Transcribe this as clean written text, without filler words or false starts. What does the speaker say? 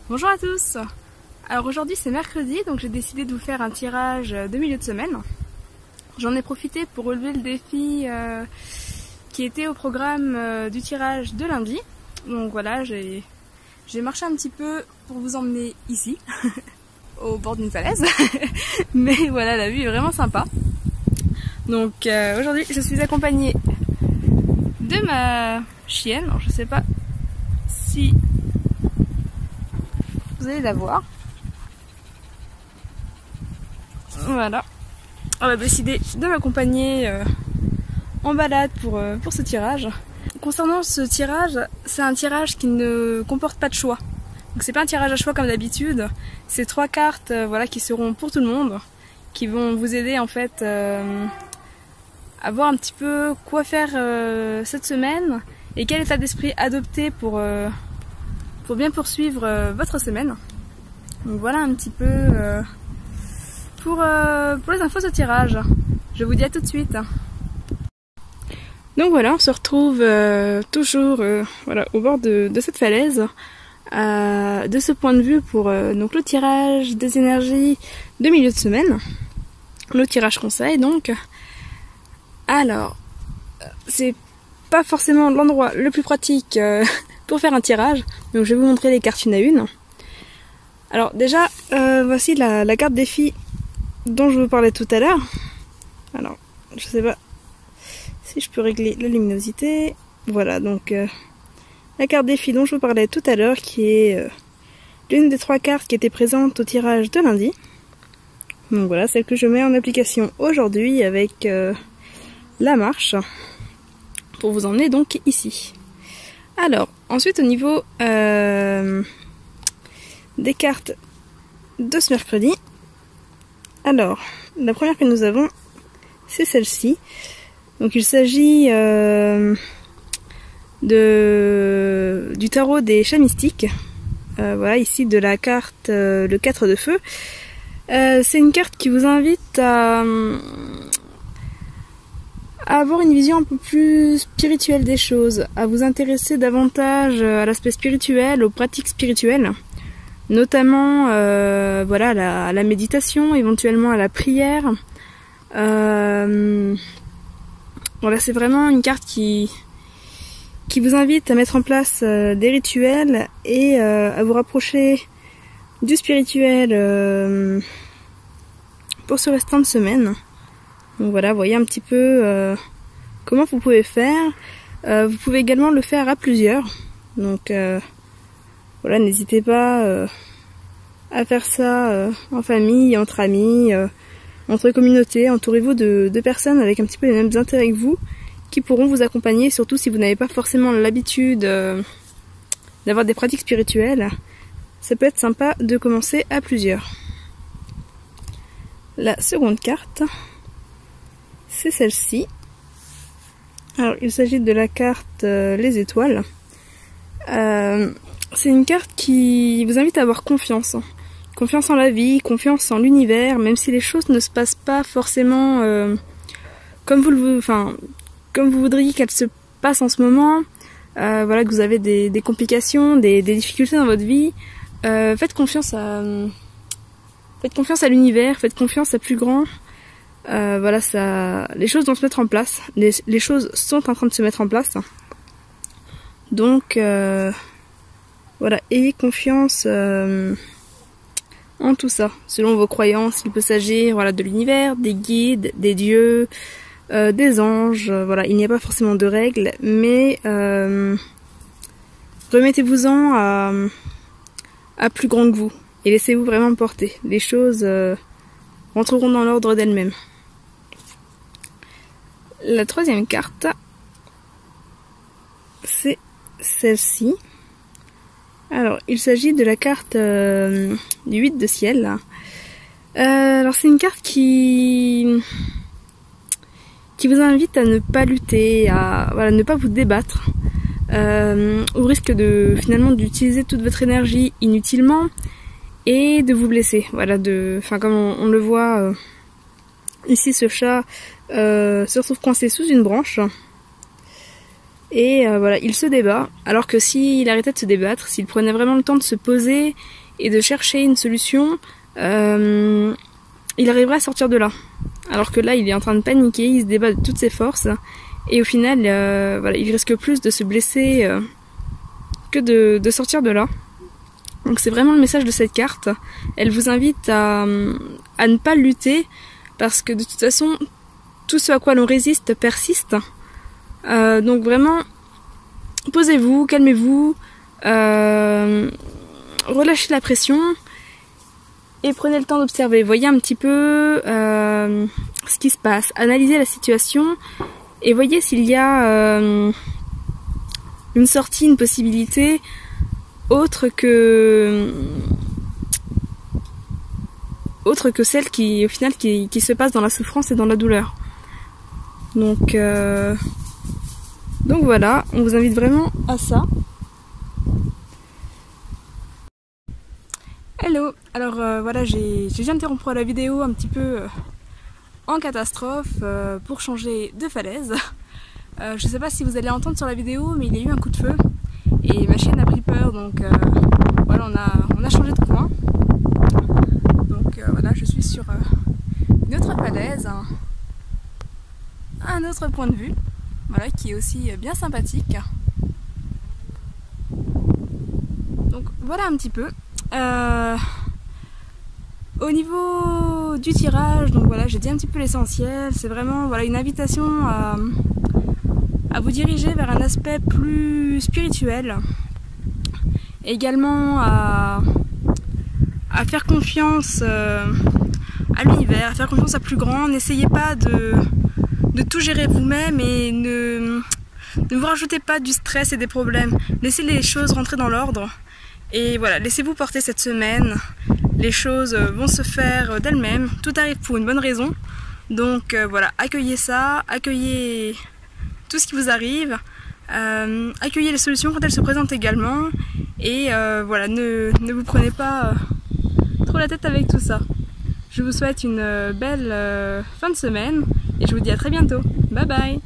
Bonjour à tous. Alors aujourd'hui c'est mercredi, donc j'ai décidé de vous faire un tirage de milieu de semaine. J'en ai profité pour relever le défi qui était au programme du tirage de lundi. Donc voilà, j'ai marché un petit peu pour vous emmener ici, au bord d'une falaise. Mais voilà, la vue est vraiment sympa. Donc aujourd'hui je suis accompagnée de ma chienne. Alors je sais pas si vous allez la voir. Voilà. Elle a décidé de m'accompagner en balade pour ce tirage. Concernant ce tirage, c'est un tirage qui ne comporte pas de choix. Donc c'est pas un tirage à choix comme d'habitude. C'est 3 cartes voilà, qui seront pour tout le monde, qui vont vous aider en fait à voir un petit peu quoi faire cette semaine et quel état d'esprit adopter pour bien poursuivre votre semaine. Donc voilà un petit peu pour les infos de tirage. Je vous dis à tout de suite. Donc voilà, on se retrouve toujours voilà, au bord de cette falaise, de ce point de vue pour donc le tirage des énergies de milieu de semaine, le tirage conseil donc. Alors, c'est pas forcément l'endroit le plus pratique pour faire un tirage, donc je vais vous montrer les cartes une à une. Alors déjà, voici la carte défi dont je vous parlais tout à l'heure. Alors, je sais pas si je peux régler la luminosité. Voilà, donc la carte défi dont je vous parlais tout à l'heure, qui est l'une des 3 cartes qui étaient présentes au tirage de lundi. Donc voilà, celle que je mets en application aujourd'hui avec la marche, pour vous emmener donc ici. Alors, ensuite au niveau des cartes de ce mercredi. Alors, la première que nous avons, c'est celle-ci. Donc il s'agit du tarot des chats mystiques. Voilà, ici de la carte le 4 de feu. C'est une carte qui vous invite à avoir une vision un peu plus spirituelle des choses, à vous intéresser davantage à l'aspect spirituel, aux pratiques spirituelles. Notamment voilà, à la méditation, éventuellement à la prière. Voilà, c'est vraiment une carte qui vous invite à mettre en place des rituels et à vous rapprocher du spirituel pour ce restant de semaine. Donc voilà, voyez un petit peu comment vous pouvez faire. Vous pouvez également le faire à plusieurs. Donc voilà, n'hésitez pas à faire ça en famille, entre amis, entre communautés. Entourez-vous de personnes avec un petit peu les mêmes intérêts que vous, qui pourront vous accompagner, surtout si vous n'avez pas forcément l'habitude d'avoir des pratiques spirituelles. Ça peut être sympa de commencer à plusieurs. La seconde carte, c'est celle-ci. Alors, il s'agit de la carte les étoiles. C'est une carte qui vous invite à avoir confiance. Confiance en la vie, confiance en l'univers, même si les choses ne se passent pas forcément comme vous voudriez qu'elles se passent en ce moment. Voilà, que vous avez des complications, des difficultés dans votre vie. Faites confiance à l'univers, faites confiance à plus grand. Voilà, les choses vont se mettre en place. Les choses sont en train de se mettre en place. Donc voilà, ayez confiance en tout ça. Selon vos croyances, il peut s'agir voilà, de l'univers, des guides, des dieux, des anges. Voilà, il n'y a pas forcément de règles, mais remettez-vous-en à plus grand que vous et laissez-vous vraiment porter. Les choses rentreront dans l'ordre d'elles-mêmes. La troisième carte, c'est celle-ci. Alors, il s'agit de la carte du 8 de ciel. Alors, c'est une carte qui vous invite à ne pas lutter, à voilà, ne pas vous débattre, au risque finalement d'utiliser toute votre énergie inutilement et de vous blesser. Voilà, comme on le voit ici, ce chat se retrouve coincé sous une branche. Et voilà, il se débat, alors que s'il arrêtait de se débattre, s'il prenait vraiment le temps de se poser et de chercher une solution, il arriverait à sortir de là. Alors que là, il est en train de paniquer, il se débat de toutes ses forces, et au final, voilà, il risque plus de se blesser que de sortir de là. Donc c'est vraiment le message de cette carte. Elle vous invite à ne pas lutter, parce que de toute façon, tout ce à quoi l'on résiste persiste. Donc vraiment, posez-vous, calmez-vous, relâchez la pression et prenez le temps d'observer. Voyez un petit peu ce qui se passe, analysez la situation et voyez s'il y a une sortie, une possibilité autre que celle qui au final qui se passe dans la souffrance et dans la douleur. Donc voilà, on vous invite vraiment à ça. Hello, alors voilà, j'ai interrompu la vidéo un petit peu en catastrophe pour changer de falaise. Je sais pas si vous allez entendre sur la vidéo, mais il y a eu un coup de feu et ma chienne a pris peur, donc voilà, on a changé de coin. Donc voilà, je suis sur une autre falaise, un autre point de vue, voilà, qui est aussi bien sympathique. Donc voilà un petit peu. Au niveau du tirage, donc voilà, j'ai dit un petit peu l'essentiel. C'est vraiment voilà, une invitation à vous diriger vers un aspect plus spirituel. Également à faire confiance à l'univers, à faire confiance à plus grand. N'essayez pas de tout gérer vous-même et ne vous rajoutez pas du stress et des problèmes. Laissez les choses rentrer dans l'ordre. Et voilà, laissez-vous porter cette semaine. Les choses vont se faire d'elles-mêmes. Tout arrive pour une bonne raison. Donc voilà, accueillez ça, accueillez tout ce qui vous arrive. Accueillez les solutions quand elles se présentent également. Et voilà, ne vous prenez pas trop la tête avec tout ça. Je vous souhaite une belle fin de semaine et je vous dis à très bientôt. Bye bye!